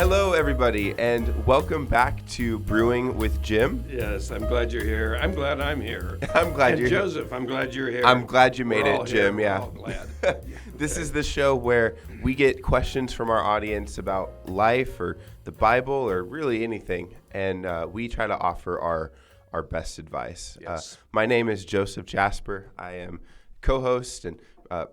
Hello, everybody, and welcome back to Brewing with Jim. Yes, I'm glad you're here. I'm glad I'm here. I'm glad you're Joseph, I'm glad you're here. I'm glad you made We're it, all Jim. here. Yeah. We're all glad. This is the show where we get questions from our audience about life or the Bible or really anything, and we try to offer our best advice. Yes. My name is Joseph Jasper. I am co-host and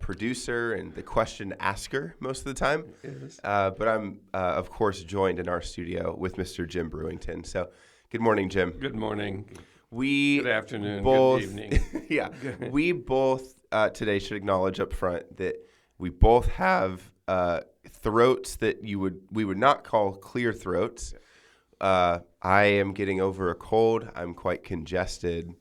producer and the question asker most of the time. Yes. But I'm, of course, joined in our studio with Mr. Jim Brewington. So, good morning, Jim. Good morning. We Good afternoon. both, Good evening. yeah, we both today should acknowledge up front that we both have throats that we would not call clear throats. I am getting over a cold. I'm quite congested.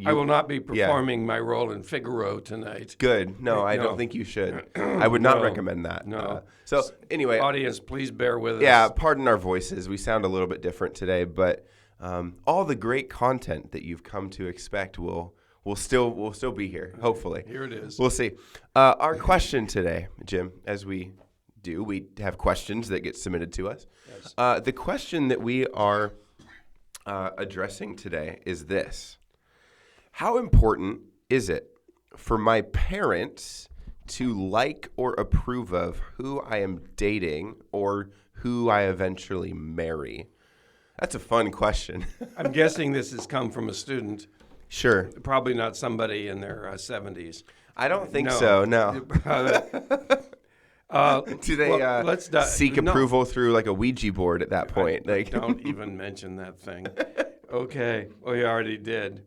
I will not be performing my role in Figaro tonight. Good. No, I don't think you should. I would not recommend that. No. So anyway, Audience, please bear with us. yeah, pardon our voices. We sound a little bit different today, but all the great content that you've come to expect will still be here. Hopefully, Here it is. we'll see. Our question today, Jim, as we have questions that get submitted to us. Yes. The question that we are addressing today is this. How important is it for my parents to like or approve of who I am dating or who I eventually marry? That's a fun question. I'm guessing this has come from a student, Sure. probably not somebody in their 70s. I don't think so, no. Do they let's seek approval through like a Ouija board at that point? Like, Don't even mention that thing. Okay. Well, you already did.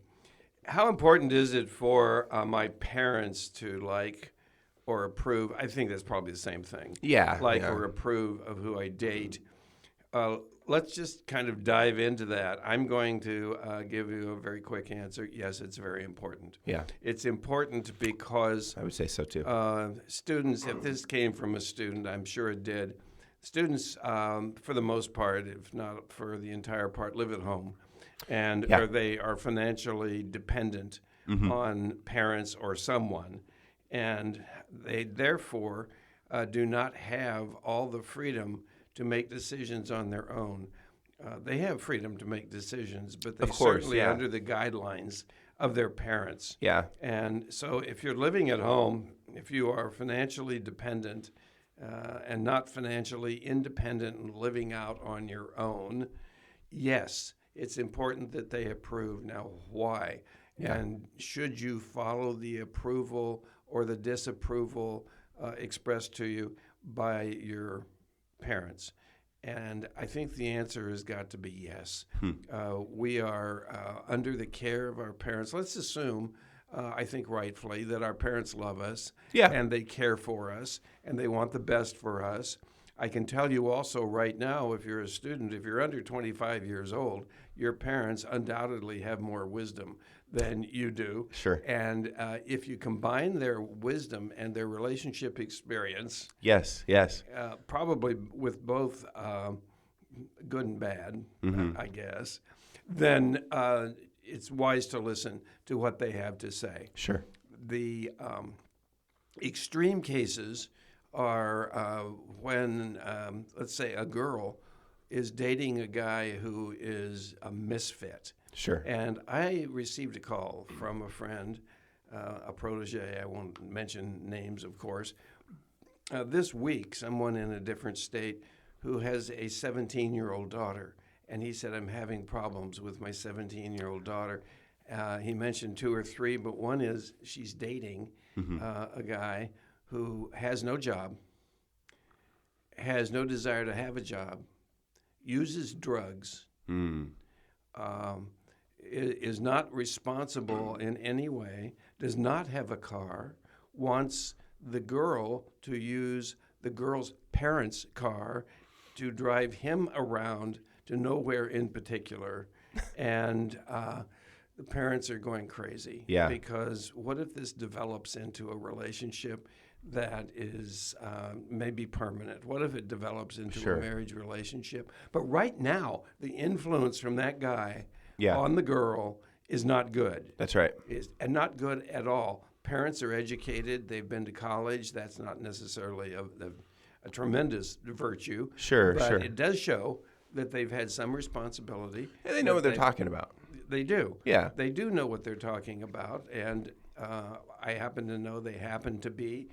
How important is it for my parents to like or approve? I think that's probably the same thing. Yeah. Like yeah. or approve of who I date. Let's just kind of dive into that. I'm going to give you a very quick answer. Yes, it's very important. Yeah. It's important because I would say so too. students, if this came from a student, I'm sure it did. Students, for the most part, if not for the entire part, live at home. And Yeah. or they are financially dependent on parents or someone. And they therefore do not have all the freedom to make decisions on their own. They have freedom to make decisions, but they Of course, certainly yeah. under the guidelines of their parents. Yeah. And so if you're living at home, if you are financially dependent and not financially independent and living out on your own, yes, it's important that they approve. Now, why? Yeah. And should you follow the approval or the disapproval expressed to you by your parents? And I think the answer has got to be yes. We are under the care of our parents. Let's assume, I think rightfully, that our parents love us Yeah. and they care for us and they want the best for us. I can tell you also right now, if you're a student, if you're under 25 years old, your parents undoubtedly have more wisdom than you do. Sure. And if you combine their wisdom and their relationship experience, Yes. Yes. probably with both good and bad, Mm-hmm. I guess, then it's wise to listen to what they have to say. Sure. The extreme cases are when, let's say, a girl is dating a guy who is a misfit. Sure. And I received a call from a friend, a protege. I won't mention names, of course. This week, someone in a different state who has a 17-year-old daughter, and he said, I'm having problems with my 17-year-old daughter. He mentioned two or three, but one is she's dating a guy who has no job, has no desire to have a job, uses drugs, is not responsible in any way, does not have a car, wants the girl to use the girl's parents' car to drive him around to nowhere in particular. And the parents are going crazy. Yeah. Because what if this develops into a relationship that is maybe permanent? What if it develops into Sure. a marriage relationship? But right now, the influence from that guy Yeah. on the girl is not good. That's right. And not good at all. Parents are educated. They've been to college. That's not necessarily a tremendous virtue. Sure, but sure. it does show that they've had some responsibility. And they know what they're talking about. They do. Yeah. They do know what they're talking about, and I happen to know they happen to be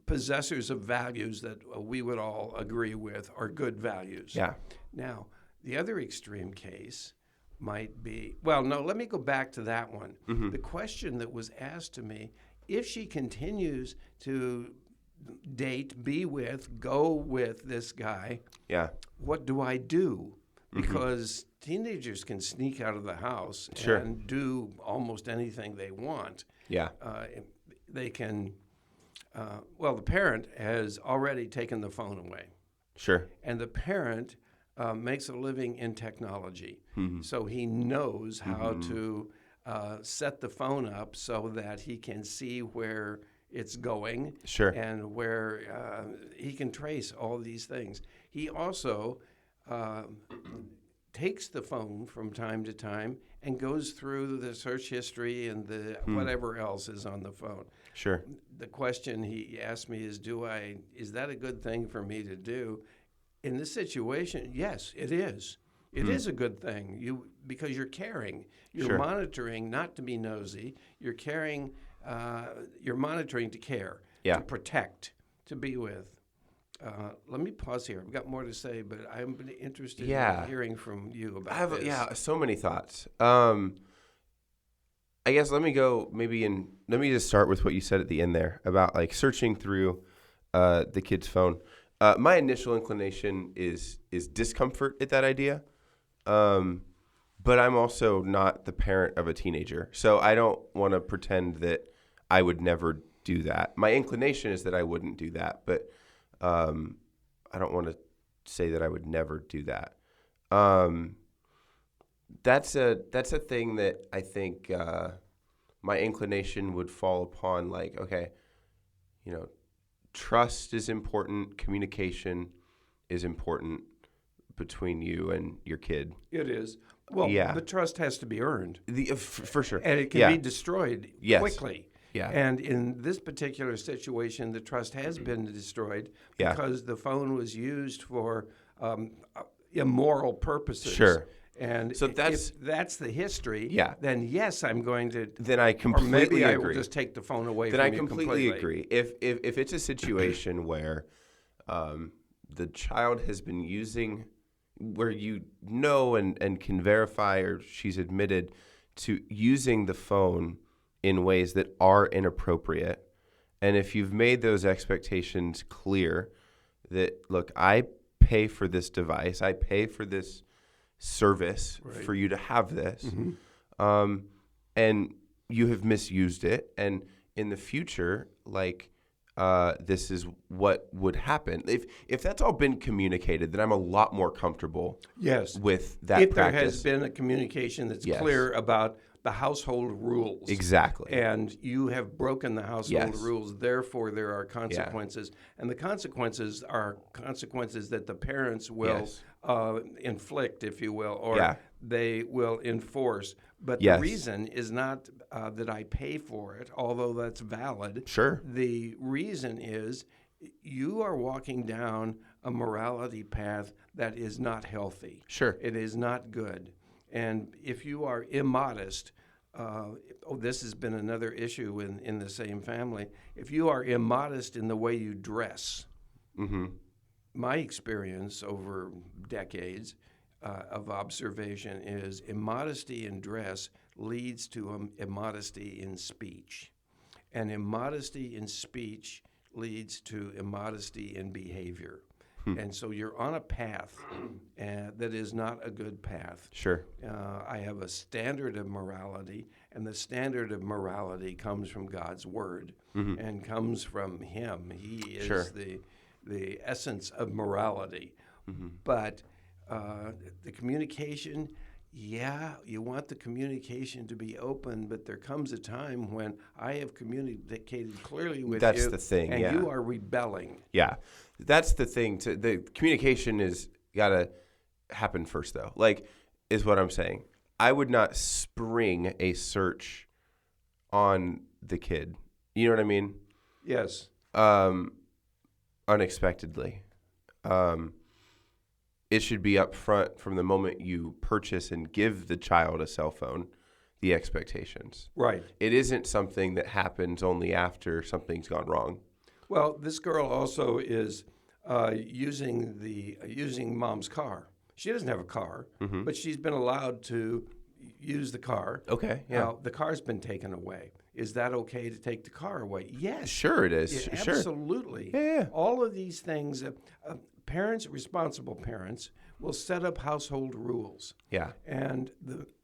possessors of values that we would all agree with are good values. Yeah. Now, the other extreme case might be, well, no, let me go back to that one. Mm-hmm. The question that was asked to me, if she continues to date, be with, go with this guy, Yeah. what do I do? Because teenagers can sneak out of the house Sure. and do almost anything they want. Yeah. They can, well, the parent has already taken the phone away. Sure. And the parent makes a living in technology. So he knows how to set the phone up so that he can see where it's going. Sure. And where he can trace all these things. He also takes the phone from time to time and goes through the search history and the whatever else is on the phone. Sure. The question he asked me is, is that a good thing for me to do? In this situation, yes, it is. It is a good thing because you're caring. You're Sure. monitoring, not to be nosy. You're caring. You're monitoring to care, Yeah. to protect, to be with. Let me pause here. I've got more to say, but I'm interested in hearing from you about this. So many thoughts. I guess let me just start with what you said at the end there about like searching through the kid's phone. My initial inclination is discomfort at that idea. But I'm also not the parent of a teenager, so I don't want to pretend that I would never do that. My inclination is that I wouldn't do that, but I don't want to say that I would never do that. That's a thing that I think my inclination would fall upon. Like, okay, trust is important, communication is important between you and your kid. It is. Well, the trust has to be earned. For sure. And it can be destroyed quickly. Yeah. And in this particular situation, the trust has been destroyed because the phone was used for immoral purposes. Sure. And so if that's the history, then yes, I'm going to. Then I completely agree. I agree. will just take the phone away then from I you completely completely. agree. If it's a situation where the child has been using, where and can verify, or she's admitted to using the phone in ways that are inappropriate, and if you've made those expectations clear that, look, I pay for this device, I pay for this service for you to have this, and you have misused it, and in the future, like, this is what would happen. If that's all been communicated, then I'm a lot more comfortable with that if practice. There has been a communication that's clear about the household rules. Exactly. And you have broken the household rules, therefore there are consequences. And the consequences are consequences that the parents will inflict, if you will, or they will enforce. But the reason is not that I pay for it, although that's valid. Sure. The reason is you are walking down a morality path that is not healthy. Sure. It is not good. And if you are immodest, this has been another issue in the same family. If you are immodest in the way you dress, my experience over decades of observation is immodesty in dress leads to immodesty in speech. And immodesty in speech leads to immodesty in behavior. And so you're on a path that is not a good path. Sure. I have a standard of morality, and the standard of morality comes from God's Word and comes from Him. He is the essence of morality. But the communication, you want the communication to be open, but there comes a time when I have communicated clearly with you. That's the thing, and you are rebelling. Yeah. That's the thing. The communication is got to happen first, though. Like, is what I'm saying. I would not spring a search on the kid. You know what I mean? Yes. unexpectedly. It should be up front from the moment you purchase and give the child a cell phone, the expectations. Right. It isn't something that happens only after something's gone wrong. Well, this girl also is using mom's car. She doesn't have a car, but she's been allowed to use the car. Okay, yeah. Now, the car's been taken away. Is that okay to take the car away? Yes. Sure it is. Sure. Absolutely. Yeah. All of these things, parents, responsible parents, will set up household rules. Yeah. And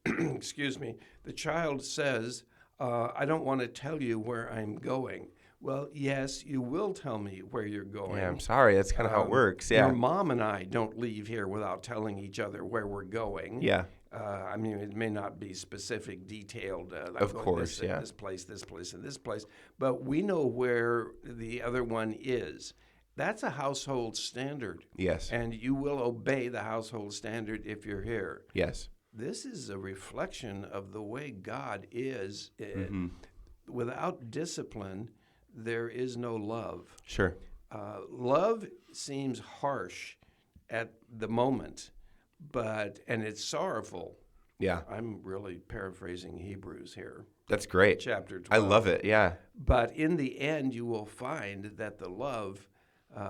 excuse me, the child says, I don't want to tell you where I'm going. Well, yes, you will tell me where you're going. Yeah, I'm sorry. That's kind of how it works. Yeah. Your mom and I don't leave here without telling each other where we're going. Yeah. I mean, it may not be specific, detailed. Like Of course, yeah. This place, and this place. But we know where the other one is. That's a household standard. Yes. And you will obey the household standard if you're here. Yes. This is a reflection of the way God is. Without discipline, there is no love. Sure. Love seems harsh at the moment, and it's sorrowful. Yeah. I'm really paraphrasing Hebrews here. That's great. Chapter 12. I love it. Yeah. But in the end, you will find that the love,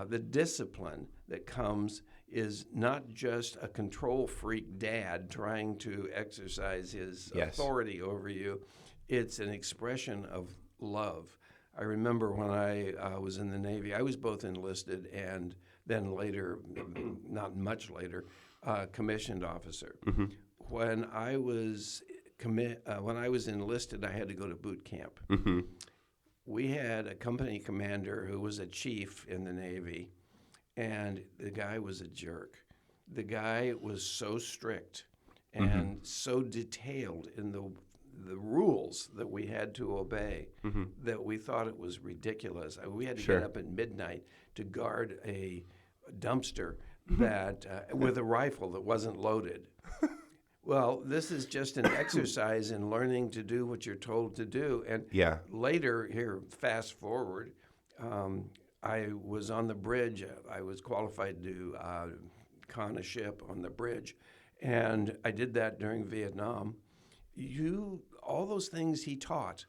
the discipline that comes is not just a control freak dad trying to exercise his authority over you. It's an expression of love. I remember when I was in the Navy, I was both enlisted and then later, not much later, commissioned officer. When I was enlisted, I had to go to boot camp. We had a company commander who was a chief in the Navy, and the guy was a jerk. The guy was so strict and so detailed in the rules that we had to obey that we thought it was ridiculous. We had to get up at midnight to guard a dumpster that with a rifle that wasn't loaded. Well, this is just an exercise in learning to do what you're told to do. And later, here, fast forward, I was on the bridge. I was qualified to con a ship on the bridge, and I did that during Vietnam. All those things he taught,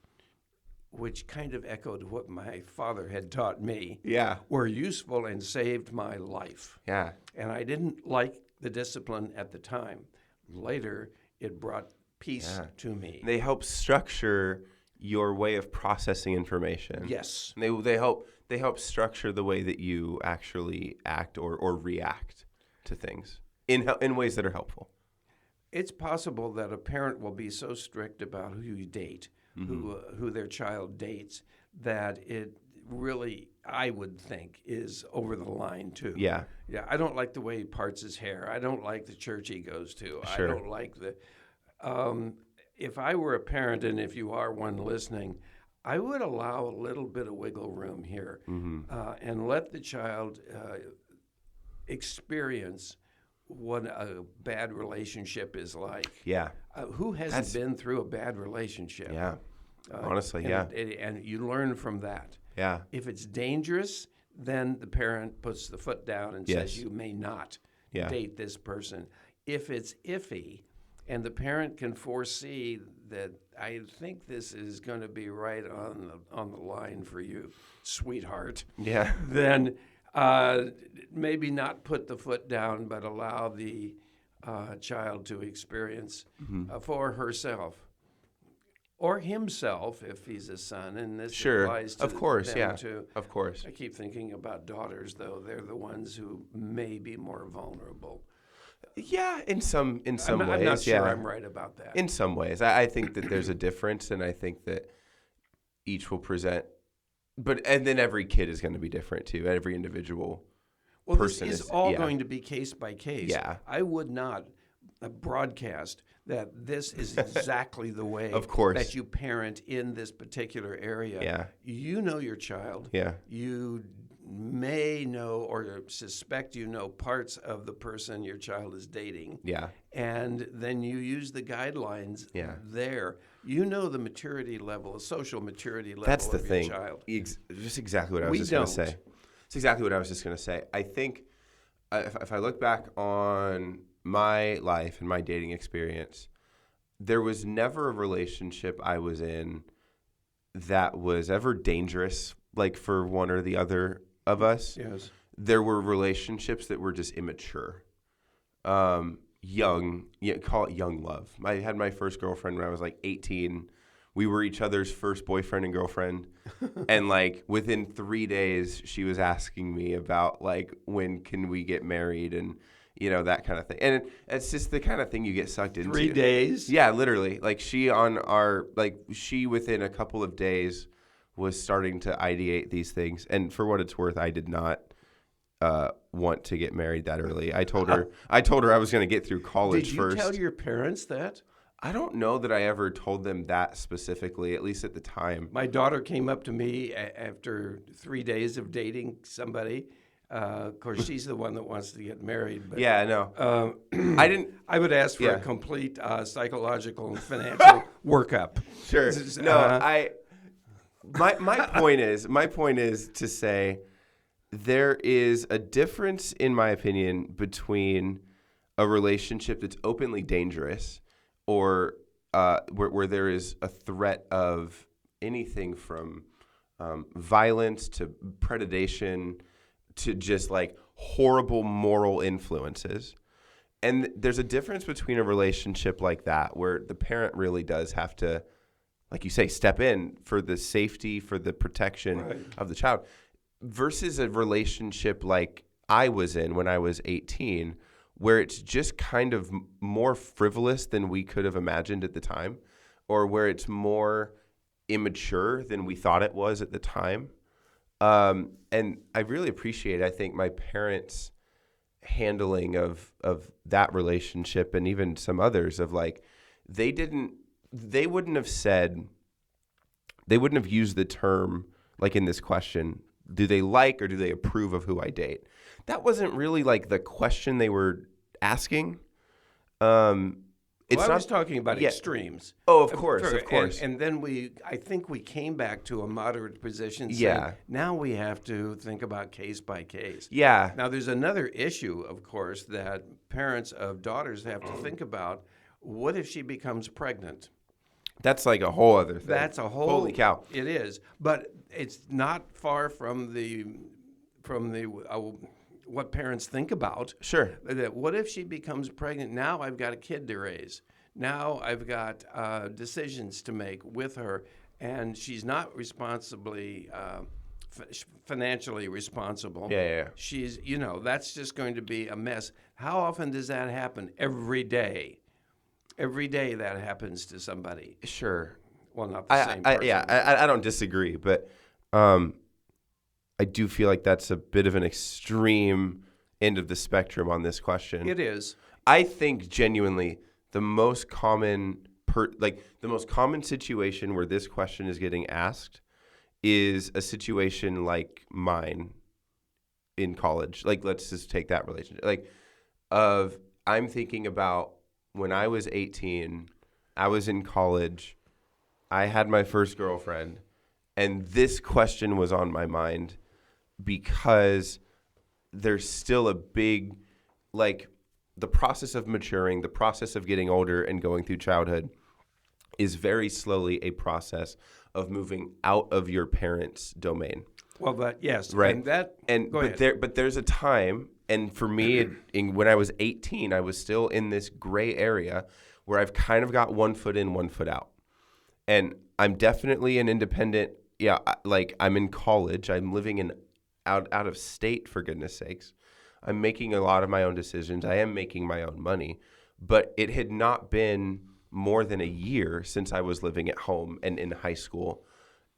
which kind of echoed what my father had taught me, were useful and saved my life. Yeah. And I didn't like the discipline at the time. Later, it brought peace to me. They help structure your way of processing information. Yes. And they help structure the way that you actually act or react to things in ways that are helpful. It's possible that a parent will be so strict about who you date, who their child dates, that it really, I would think, is over the line too. Yeah. Yeah. I don't like the way he parts his hair. I don't like the church he goes to. Sure. I don't like the. If I were a parent, and if you are one listening, I would allow a little bit of wiggle room here, and let the child experience what a bad relationship is like. Yeah. Who hasn't been through a bad relationship? Yeah. Honestly, and you learn from that. Yeah. If it's dangerous, then the parent puts the foot down and says, you may not date this person. If it's iffy, and the parent can foresee that I think this is going to be right on the line for you, sweetheart. Yeah. Then maybe not put the foot down, but allow the child to experience for herself or himself, if he's a son. And this applies to them too. Of course. I keep thinking about daughters, though. They're the ones who may be more vulnerable. Yeah, in some ways. I'm not sure I'm right about that. In some ways. I think that there's a difference, and I think that each will present. And then every kid is going to be different, too. Every individual person this is all going to be case by case. Yeah. I would not broadcast that this is exactly the way of course. that you parent in this particular area. Yeah. You know your child. Yeah. You may know or suspect you know parts of the person your child is dating. Yeah. And then you use the guidelines there. You know the maturity level, the social maturity level That's the of thing. your child. Just exactly what I was just going to say. It's exactly what I was just going to say. I think if I look back on my life and my dating experience, there was never a relationship I was in that was ever dangerous, like for one or the other of us. Yes. There were relationships that were just immature. Young, call it young love. I had my first girlfriend when I was like 18. We were each other's first boyfriend and girlfriend. And like within 3 days, she was asking me about like, when can we get married and, that kind of thing. And it's just the kind of thing you get sucked into. 3 days? Yeah, literally. Like she within a couple of days was starting to ideate these things. And for what it's worth, I did not want to get married that early. I told her I was going to get through college first. Did you tell your parents that? I don't know that I ever told them that specifically, at least at the time. My daughter came up to me after 3 days of dating somebody. Of course, she's the one that wants to get married. But, yeah, I know. I didn't. I would ask for a complete psychological and financial workup. Sure. No, my point is to say there is a difference, in my opinion, between a relationship that's openly dangerous or where there is a threat of anything from violence to predation to just like horrible moral influences. And there's a difference between a relationship like that where the parent really does have to, like you say, step in for the safety, for the protection of the child, versus a relationship like I was in when I was 18, where it's just kind of more frivolous than we could have imagined at the time, or where it's more immature than we thought it was at the time. And I really appreciate, I think, my parents' handling of that relationship and even some others of like, they wouldn't have used the term like in this question, do they like or do they approve of who I date? That wasn't really like the question they were asking. I was talking about extremes. Oh, of course. And then I think we came back to a moderate position saying, now we have to think about case by case. Yeah. Now, there's another issue, of course, that parents of daughters have to think about. What if she becomes pregnant? That's like a whole other thing. That's a whole... Holy cow. It is. But it's not far from the what parents think about. Sure. That what if she becomes pregnant? Now I've got a kid to raise. Now I've got decisions to make with her, and she's not responsibly, financially responsible. Yeah. She's, that's just going to be a mess. How often does that happen? Every day. Every day that happens to somebody. Sure. Well, not the same person. I don't disagree, but I do feel like that's a bit of an extreme end of the spectrum on this question. It is. I think genuinely the most common situation where this question is getting asked is a situation like mine in college. Like, let's just take that relationship. Like, I'm thinking about when I was 18, I was in college, I had my first girlfriend, and this question was on my mind because there's still a big, like, the process of maturing, the process of getting older and going through childhood is very slowly a process of moving out of your parents' domain. Well, but yes, right. But there's a time, and for me, when I was 18, I was still in this gray area where I've kind of got 1 foot in, 1 foot out, and I'm definitely an independent. Yeah, like I'm in college, I'm living out of state, for goodness sakes. I'm making a lot of my own decisions. I am making my own money, but it had not been more than a year since I was living at home and in high school,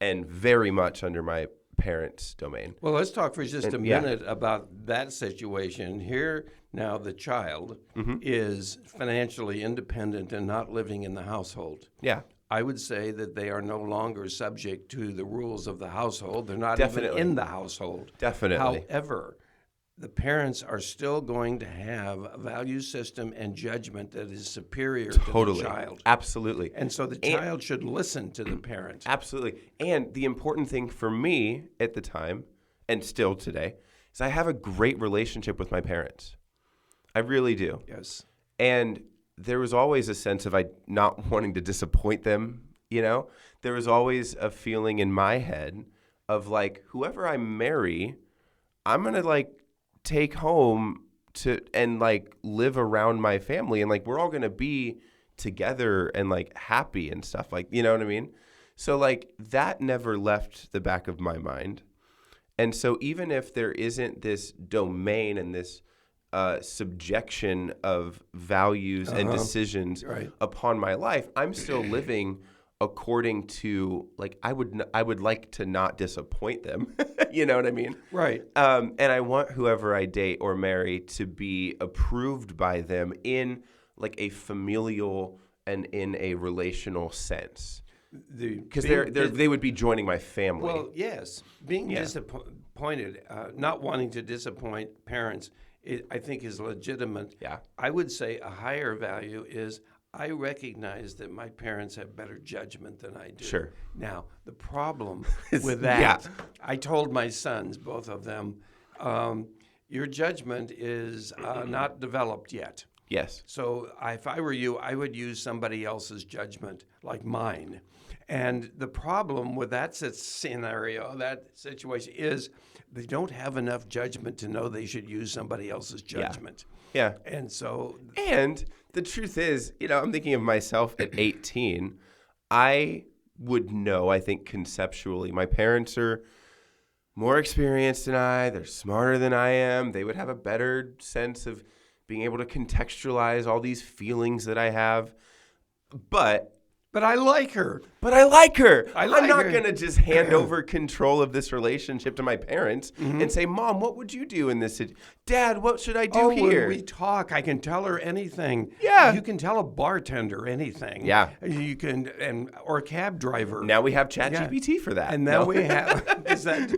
and very much under my parents' domain. Well, let's talk for just a minute about that situation. Here now the child is financially independent and not living in the household. Yeah. I would say that they are no longer subject to the rules of the household. They're not Definitely. even in the household. Definitely. However, the parents are still going to have a value system and judgment that is superior to the child. Absolutely. And so the child should listen to the parent. Absolutely. And the important thing for me at the time, and still today, is I have a great relationship with my parents. I really do. Yes. And there was always a sense of I not wanting to disappoint them, you know? There was always a feeling in my head of like, whoever I marry, I'm going to like take home to and like live around my family, and like we're all going to be together and like happy and stuff, like, you know what I mean? So like that never left the back of my mind. And so even if there isn't this domain and this subjection of values and decisions Right. upon my life, I'm still living according to, like, I would like to not disappoint them. You know what I mean? Right. And I want whoever I date or marry to be approved by them in like a familial and in a relational sense. Because they would be joining my family. Well, yes. Being disappointed, not wanting to disappoint parents, I think is legitimate. Yeah. I would say a higher value is I recognize that my parents have better judgment than I do. Sure. Now, the problem with that, I told my sons, both of them, your judgment is not developed yet. Yes. So if I were you, I would use somebody else's judgment, like mine. And the problem with that scenario, that situation, is they don't have enough judgment to know they should use somebody else's judgment. Yeah. And so... And the truth is, you know, I'm thinking of myself at 18. I would know, I think conceptually, my parents are more experienced than I. They're smarter than I am. They would have a better sense of being able to contextualize all these feelings that I have. But I like her. I'm not going to just hand over control of this relationship to my parents and say, Mom, what would you do in this? Dad, what should I do here? When we talk, I can tell her anything. Yeah. You can tell a bartender anything. Yeah. You can, or a cab driver. Now we have ChatGPT for that. And now we have, is that,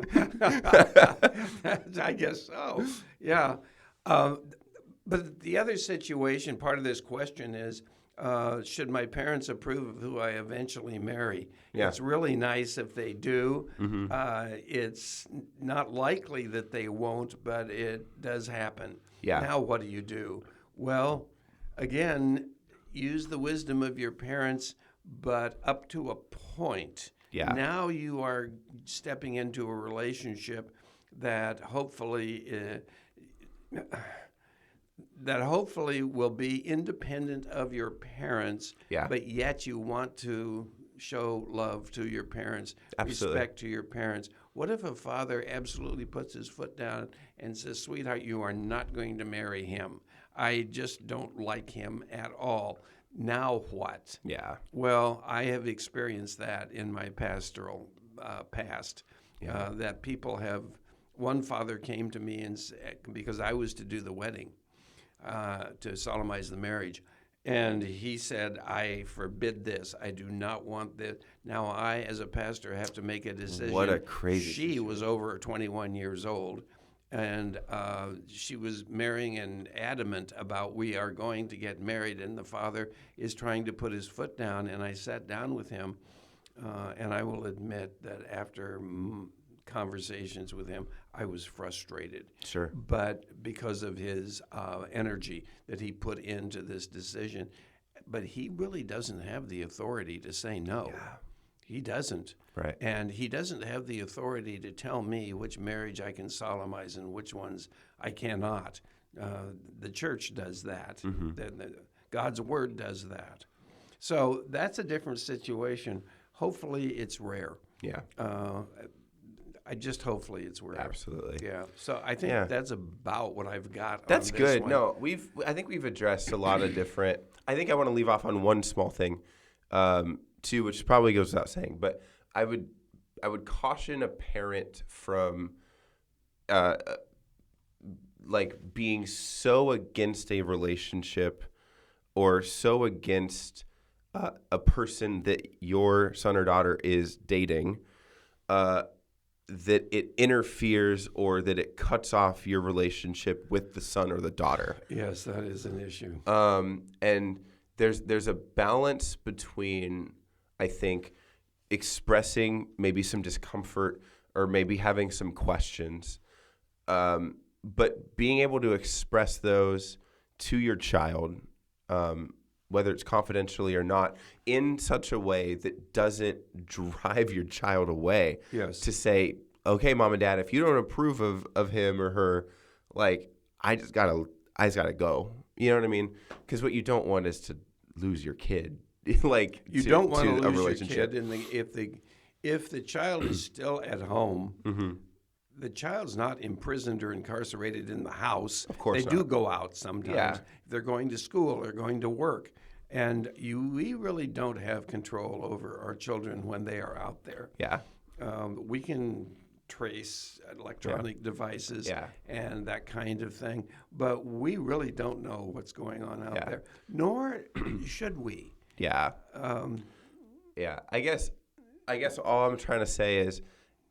I guess so. Yeah. But the other situation, part of this question is, should my parents approve of who I eventually marry? Yeah. It's really nice if they do. It's not likely that they won't, but it does happen. Yeah. Now what do you do? Well, again, use the wisdom of your parents, but up to a point. Yeah. Now you are stepping into a relationship that hopefully will be independent of your parents, but yet you want to show love to your parents, respect to your parents. What if a father absolutely puts his foot down and says, sweetheart, you are not going to marry him. I just don't like him at all. Now what? Yeah. Well, I have experienced that in my pastoral past, that people have. One father came to me and said, because I was to do the wedding, to solemnize the marriage. And he said, I forbid this. I do not want this. Now I, as a pastor, have to make a decision. What a crazy She situation. was over 21 years old, and she was marrying and adamant about we are going to get married, and the father is trying to put his foot down. And I sat down with him, and I will admit that after conversations with him, I was frustrated. Sure. But because of his energy that he put into this decision. But he really doesn't have the authority to say no. Yeah. He doesn't. Right. And he doesn't have the authority to tell me which marriage I can solemnize and which ones I cannot. The church does that. God's word does that. So that's a different situation. Hopefully it's rare. Yeah. Hopefully it's rare. Absolutely. Yeah. So I think that's about what I've got. That's on good. This one. No, I think we've addressed a lot of different. I think I want to leave off on one small thing, too, which probably goes without saying. But I would caution a parent from, like being so against a relationship, or so against a person that your son or daughter is dating, that it interferes or that it cuts off your relationship with the son or the daughter. Yes, that is an issue. And there's a balance between, I think, expressing maybe some discomfort or maybe having some questions. But being able to express those to your child, whether it's confidentially or not, in such a way that doesn't drive your child away. Yes. To say, okay, mom and dad, if you don't approve of him or her, like, I just gotta go. You know what I mean? Because what you don't want is to lose your kid. Like, you don't want to a lose your relationship. kid. If the child is still at home, the child's not imprisoned or incarcerated in the house. Of course they not. do go out sometimes. Yeah. They're going to school or going to work, and we really don't have control over our children when they are out there. Yeah. We can trace electronic devices and that kind of thing, but we really don't know what's going on out there, nor should we. Yeah. Yeah. I guess all I'm trying to say is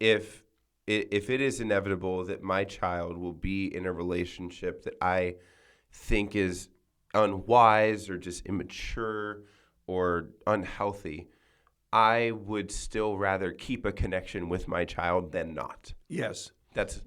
if it is inevitable that my child will be in a relationship that I think is unwise or just immature or unhealthy, I would still rather keep a connection with my child than not. Yes. That's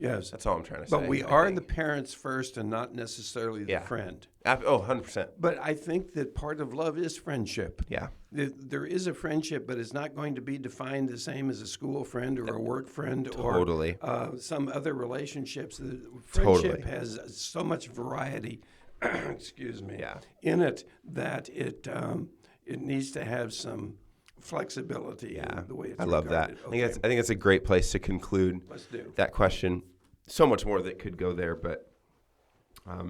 all I'm trying to say. But we are the parents first and not necessarily the friend. 100%. But I think that part of love is friendship. Yeah. There is a friendship, but it's not going to be defined the same as a school friend or a work friend Totally. or some other relationships. The friendship Totally. has so much variety, excuse me, Yeah. in it that it needs to have some flexibility in the way it's I love that. regarded. I think it's a great place to conclude Let's do. that question. So much more that could go there, but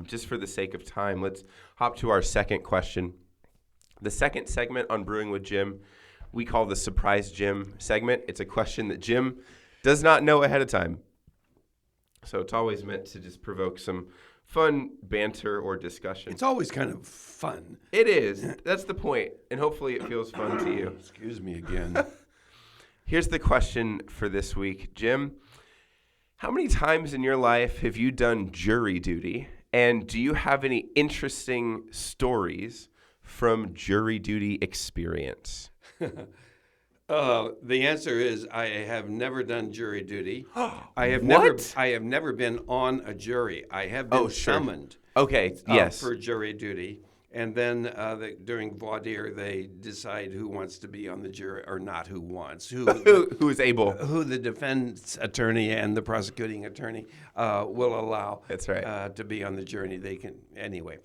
just for the sake of time, let's hop to our second question. The second segment on Brewing with Jim, we call the Surprise Jim segment. It's a question that Jim does not know ahead of time. So it's always meant to just provoke some fun banter or discussion. It's always kind of fun. It is. That's the point. And hopefully it feels fun to you. Excuse me again. Here's the question for this week. Jim, how many times in your life have you done jury duty? And do you have any interesting stories from jury duty experience? The answer is I have never done jury duty. I have What? never been on a jury. I have been summoned Okay, yes. for jury duty. And then during voir dire, they decide who wants to be on the jury or not who wants. Who is able? Who the defense attorney and the prosecuting attorney will allow That's right. to be on the jury. They can, anyway,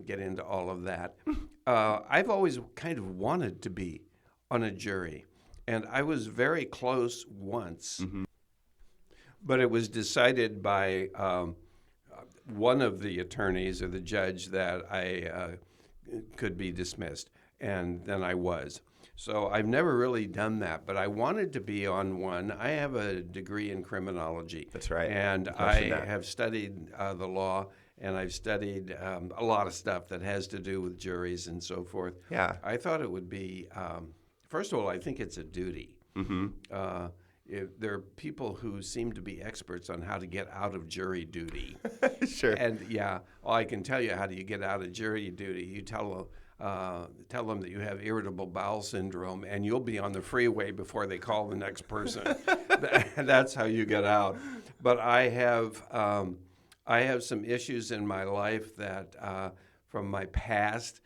get into all of that. I've always kind of wanted to be on a jury, and I was very close once, but it was decided by one of the attorneys or the judge that I could be dismissed, and then I was. So I've never really done that, but I wanted to be on one. I have a degree in criminology. That's right. And You I mentioned that. have studied the law, and I've studied a lot of stuff that has to do with juries and so forth. Yeah. I thought it would be, first of all, I think it's a duty. There are people who seem to be experts on how to get out of jury duty. Sure. And I can tell you how do you get out of jury duty. You tell them that you have irritable bowel syndrome, and you'll be on the freeway before they call the next person. That's how you get out. But I have some issues in my life that from my past,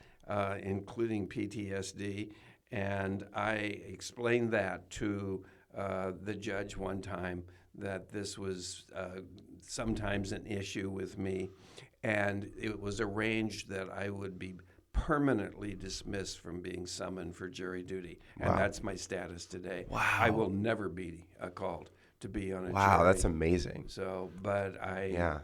including PTSD, and I explained that to the judge one time, that this was sometimes an issue with me, and it was arranged that I would be permanently dismissed from being summoned for jury duty, and that's my status today. Wow. I will never be called to be on a jury. Wow, that's amazing. So, but I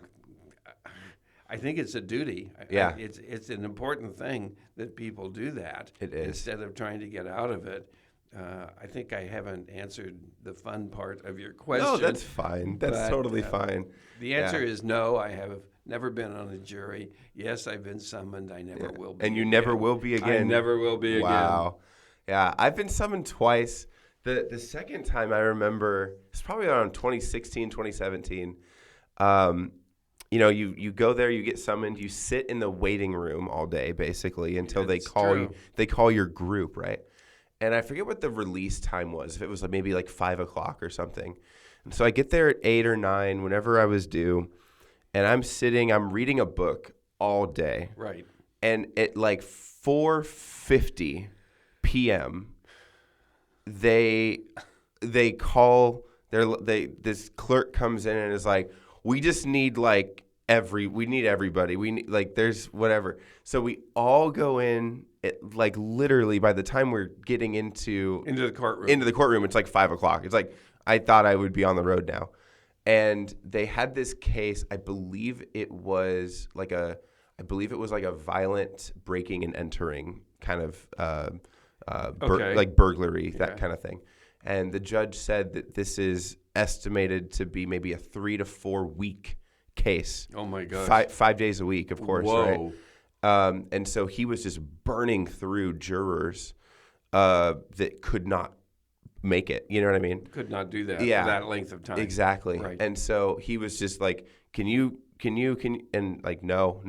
think it's a duty. Yeah. It's an important thing that people do that. It is. Instead of trying to get out of it. I think I haven't answered the fun part of your question. No, that's fine. That's totally fine. The answer is no, I have never been on a jury. Yes, I've been summoned. I never will be. And you never will be again. I never will be again. Wow. Yeah, I've been summoned twice. The second time I remember, it's probably around 2016, 2017. You go there, you get summoned, you sit in the waiting room all day, basically, until they call you. They call your group, right? And I forget what the release time was. If it was maybe like 5 o'clock or something. And so I get there at 8 or 9, whenever I was due, and I'm reading a book all day. Right. And at like 4:50 p.m., this clerk comes in and is like, we just need we need everybody. We need there's whatever. So we all go in literally by the time we're getting into the courtroom. It's like 5:00. It's like, I thought I would be on the road now. And they had this case, I believe it was like a violent breaking and entering kind of burglary, that kind of thing. And the judge said that this is estimated to be maybe a 3 to 4 week case. Oh my gosh. 5 days a week, of course. Whoa. Right? And so he was just burning through jurors that could not make it. You know what I mean? Could not do that for that length of time. Exactly. Right. And so he was just like, can you, and like, no.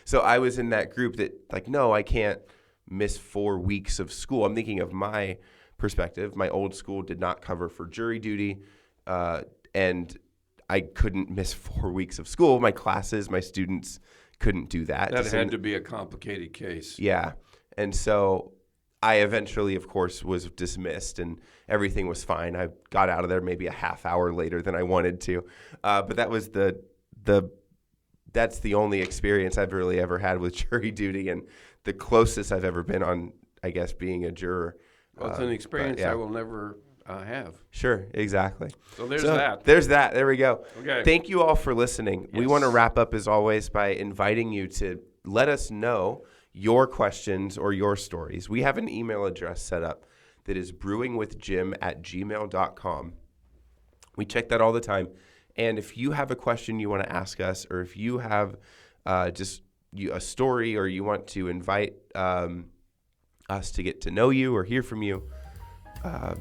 So I was in that group that like, no, I can't miss 4 weeks of school. I'm thinking of my perspective. My old school did not cover for jury duty, and I couldn't miss 4 weeks of school. My classes, my students couldn't do that. That had to be a complicated case. Yeah. And so I eventually, of course, was dismissed and everything was fine. I got out of there maybe a half hour later than I wanted to. But that was that's the only experience I've really ever had with jury duty, and the closest I've ever been on, I guess, being a juror. Well, it's an experience I will never have. Sure, exactly. So that. There's that. There we go. Okay. Thank you all for listening. Yes. We want to wrap up, as always, by inviting you to let us know your questions or your stories. We have an email address set up that is brewingwithjim@gmail.com. We check that all the time. And if you have a question you want to ask us, or if you have a story, or you want to invite us to get to know you or hear from you,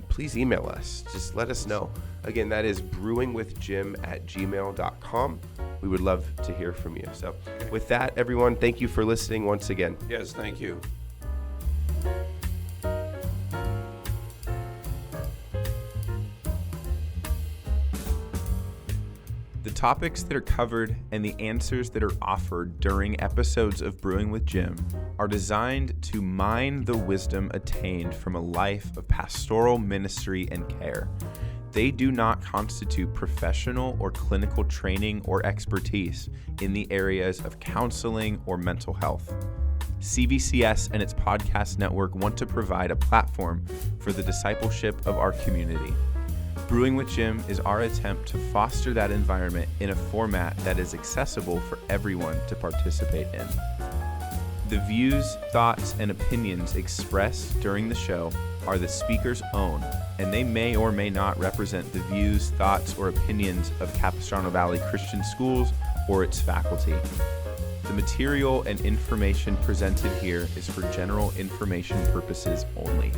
please email us. Just let us know. Again, that is brewingwithjim@gmail.com. We would love to hear from you. So with that, everyone, thank you for listening once again. Yes, thank you. The topics that are covered and the answers that are offered during episodes of Brewing with Jim are designed to mine the wisdom attained from a life of pastoral ministry and care. They do not constitute professional or clinical training or expertise in the areas of counseling or mental health. CVCS and its podcast network want to provide a platform for the discipleship of our community. Brewing with Jim is our attempt to foster that environment in a format that is accessible for everyone to participate in. The views, thoughts, and opinions expressed during the show are the speaker's own, and they may or may not represent the views, thoughts, or opinions of Capistrano Valley Christian Schools or its faculty. The material and information presented here is for general information purposes only.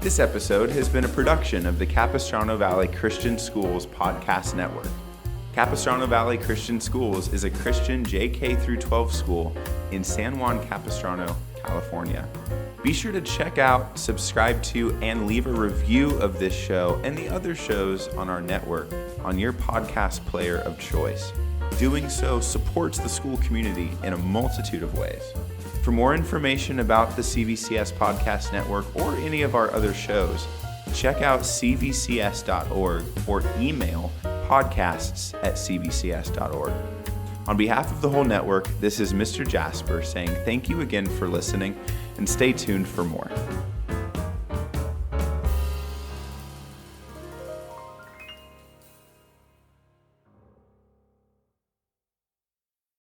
This episode has been a production of the Capistrano Valley Christian Schools Podcast Network. Capistrano Valley Christian Schools is a Christian JK through 12 school in San Juan Capistrano, California. Be sure to check out, subscribe to, and leave a review of this show and the other shows on our network on your podcast player of choice. Doing so supports the school community in a multitude of ways. For more information about the CVCS Podcast Network or any of our other shows, check out cvcs.org or email podcasts@cvcs.org. On behalf of the whole network, this is Mr. Jasper saying thank you again for listening, and stay tuned for more.